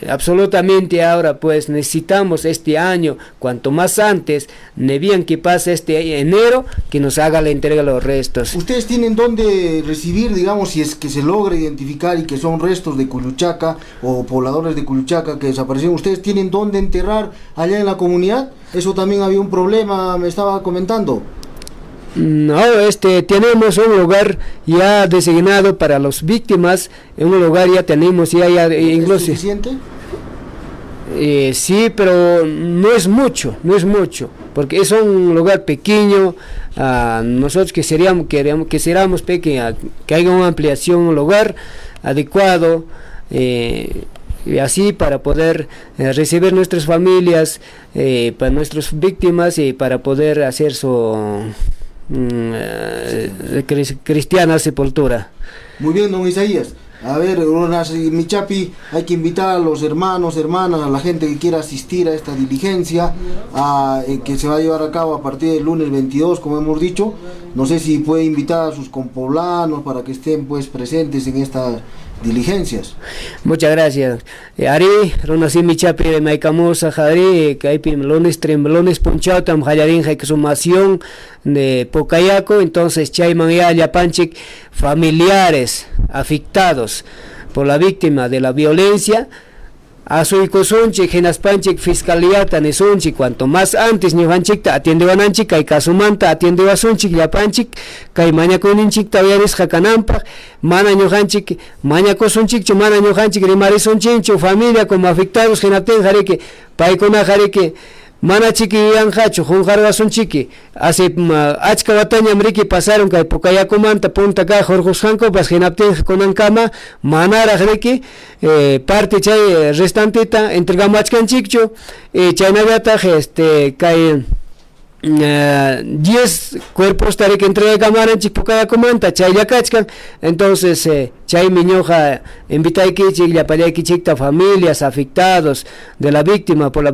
absolutamente ahora pues necesitamos este año, cuanto más antes, ni bien que pase este enero, que nos haga la entrega de los restos. ¿Ustedes tienen dónde recibir, digamos, si es que se logra identificar y que son restos de Culuchaca o pobladores de Culuchaca que desaparecieron? ¿Ustedes tienen dónde enterrar allá en la comunidad? Eso también había un problema, me estaba comentando. No, tenemos un lugar ya designado para las víctimas, en un lugar ya tenemos incluso. ¿Es suficiente? Sí, pero no es mucho, porque es un lugar pequeño. Nosotros quisiéramos que haya una ampliación, un lugar adecuado, y así para poder recibir nuestras familias, para nuestras víctimas, y para poder hacer su cristiana sepultura. Muy bien, don Isaías. A ver, Michapi, hay que invitar a los hermanos, hermanas, a la gente que quiera asistir a esta diligencia que se va a llevar a cabo a partir del lunes 22, como hemos dicho. No sé si puede invitar a sus compoblanos para que estén pues presentes en estas diligencias. Muchas gracias. Ari, Ronasi Michapi de Maicamosa, Jari, Caipim, lunes ponchado, tam Jayarin, exhumación de Pocayaco. Entonces, Chayman ya Yapanchik, familiares afectados por la víctima de la violencia, a su icosunchik, genaspanchik, fiscalía tanesunchik, cuanto más antes ñujanchik atiende wananchik, kay kasumanta atiende wasunchik, yapanchik, kay mañakuninchik tawiaris jakanampa, mana ñujanchik, mañakusunchik, mana ñujanchik, rimarisunchik, familia como afectados, genapten jareke, paikuna jareke, mana chiki yanjachu, junjar wasunchiki, hace achka wataña amriki pasaron kay Pocayakumanta punta ka Jorjusjanko pas genapten konankama manara reki parte chay restantita entregamos achkanchikchu, chaynallata kay 10 cuerpos tari que entrega Camaranchik Pocayakumanta chay yakachkan. Entonces chay miñoja invitaykichik llapallaykichikta familias afectados de la víctima por la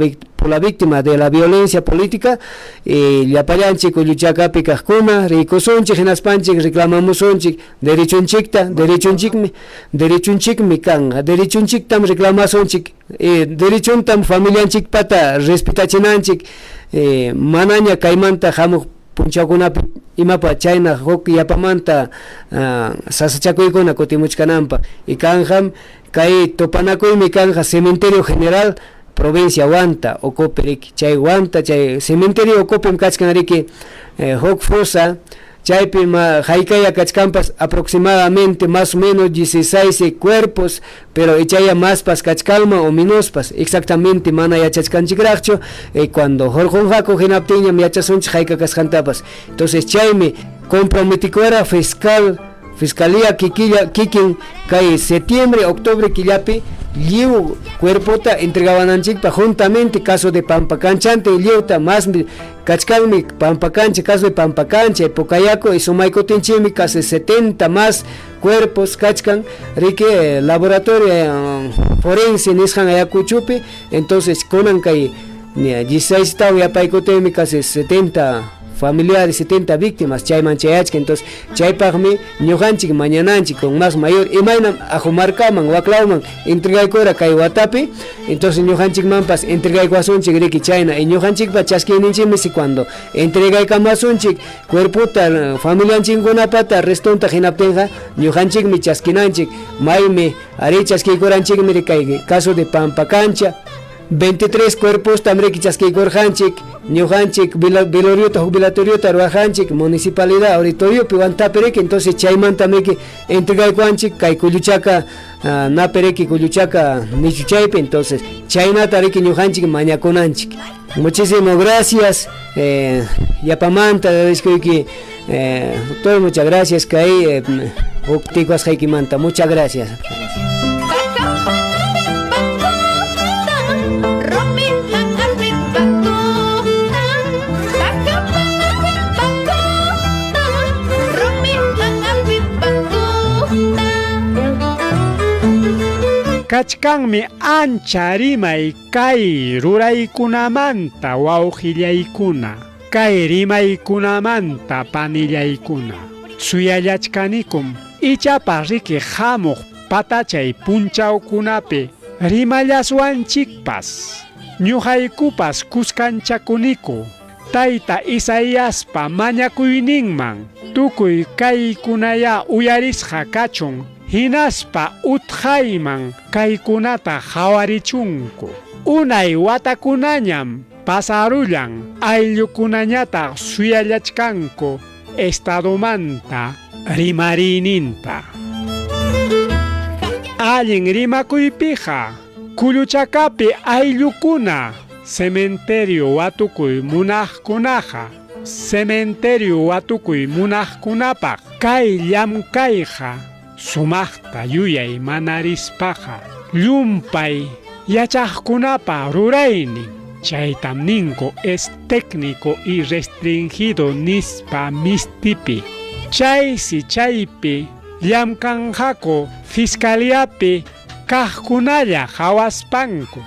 víctima de la violencia política, y llapallanchik Culuchacapi kajkuna rikusunchik hinaspanchik reclamamusunchik derechunchikmi kan derechunchiktam reclamasunchik, derechuntam familianchik pata respetachinanchik, manaña kaymanta hamuk punchakunapi imapa chayna huk yapamanta sasachakuykuna kutimuchkananpa, y kanjam kay topanakuymi kanja cementerio general provincia Huanta ocupirik, chay Huanta chay cementerio ocupim kachkanariki huk fosa chaypi haykaya kachkampas aproximadamente más o menos 16 cuerpos, pero echaya más pas kachkalma o minuspas exactamente mana yachachkanchikraqchu, cuando jorjonjako hinaptiñam yachasunchik hayka kasjantapas. Entonces chaymi comprometikuara fiscalía kikin kay septiembre octubre killapi lliw cuerpota entregabananchikpa juntamente caso de Pampacanchante lliwta más kachkalmi Pampacancha, caso de Pampacancha, Pocayaco y Sumaykutinchimi casi 70 más cuerpos kachkan rike laboratorio forense nishan Ayacuchupi. Entonces konan kay 16 taw yapaykutimi casi 70 familiares, 70 víctimas, chayman chayachka, entonces chaypaqmi ñuqanchik mañananchik con más mayor, imaynam ajumarkaman, waklawman entregaykura kay watapi, entonces ñuqanchikmanpas entregaykuasunchik riki chayna, y ñuqanchikpa chaskininchikmi si cuando entregaykamasunchik cuerputa familianchikkunapata restonta hinaptinqa ñuqanchikmi chaskinanchik, maymi ari chaskiykuranchikmi kay caso de Pampacancha 23 cuerpos tamreki chaskiykurqanchik, ñuqanchik veloriota jubilatoriota ruwajanchik municipalidad auditorio wantapereki, entonces chaymantameki entregaykuanchik kay kulluchaka napereki kulluchaka nichuchaypi, entonces chaynata riki ñuqanchik mañakunanchik. Muchísimas gracias, yapamanta dadishkuyki, doctor, muchas gracias kay uktikuas haykimanta, muchas gracias. Kachkanmi ancha rimay kay ruraykunamanta wawqillaykuna, kay rimaykunamanta panillaykuna. Suyallachkanikum ichapas riki hamuq patachay punchawkunapi rimallaswanchikpas, ñuqaykupas kuskanchakuniku tayta Isaíaspa mañakuyninman tukuy kaykunaya uyarisqa kachun, hinaspa utqayman kaykunata hawarichunku. Unay watakunañam pasarullan ayllukunañata suyallachkanku estadomanta rimariyninta. Allin rimakuypiqa kulluchakapi ayllukuna cementerio watukuy munaqkunaqa, cementerio watukuy munaqkunapaq kay llamkayqa sumaqta yuyay manarispaqa llumpay yachaqkunapa ruraynin, chaytam ninku es técnico y restringido nispa mistipi. Chaysi chaypi llamkanqaku fiscaliapi kaqkunalla hawaspanku,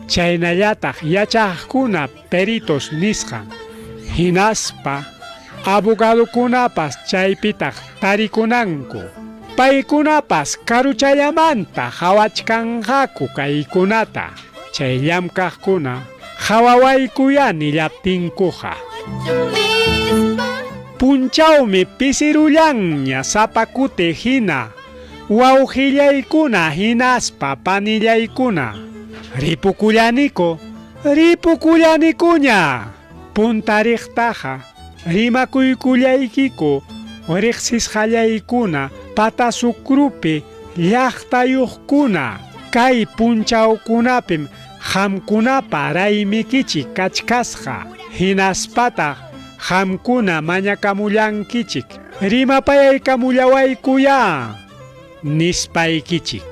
chaynallataq yachaqkuna peritos nisqan, hinaspa abogadokunapas chaypitaq tarikunanku. Paykunapas karuchallamanta hawachkanqaku kaykunata, chay llamkaqkuna hawawaykuyani llaptinkuqa. Punchawmi pisirullanña sapakute hina, wawqillaykuna hinaspa panillaykuna. Ripukullanikuña, puntariqtaqa rimakuykullaykiku riqsisqallaykuna patasukrupi llaqtayuqkuna, kay punchawkunapim hamkunapa raymikichik kachkasqa, hinaspataq hamkuna mañakamullankichik rimapayaykamulawaykuya nispaykichik.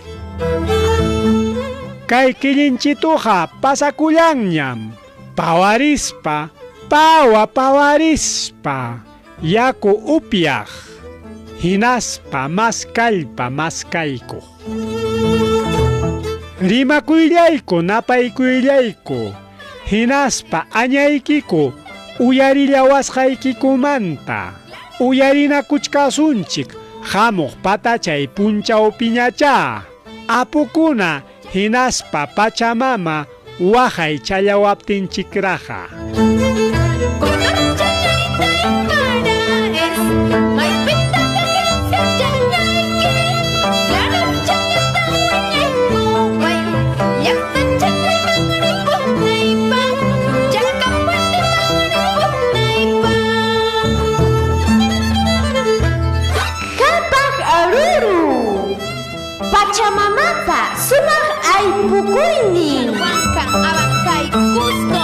Kay killinchituqa pasakullanñam pawarispa yaku upyaq, hinaspa maskallpa maskaykuq. Rimakuyllayku napaykuyllayku, hinaspa añaykiku uyarillawasqaykikumanta uyarinakuchkasunchik hamuq patachay punchawpiñacha. Apukuna hinaspa Pachamama waqay challawaptinchikraqa. Pachamamapa sumaq aypukuynin. Abankay gusto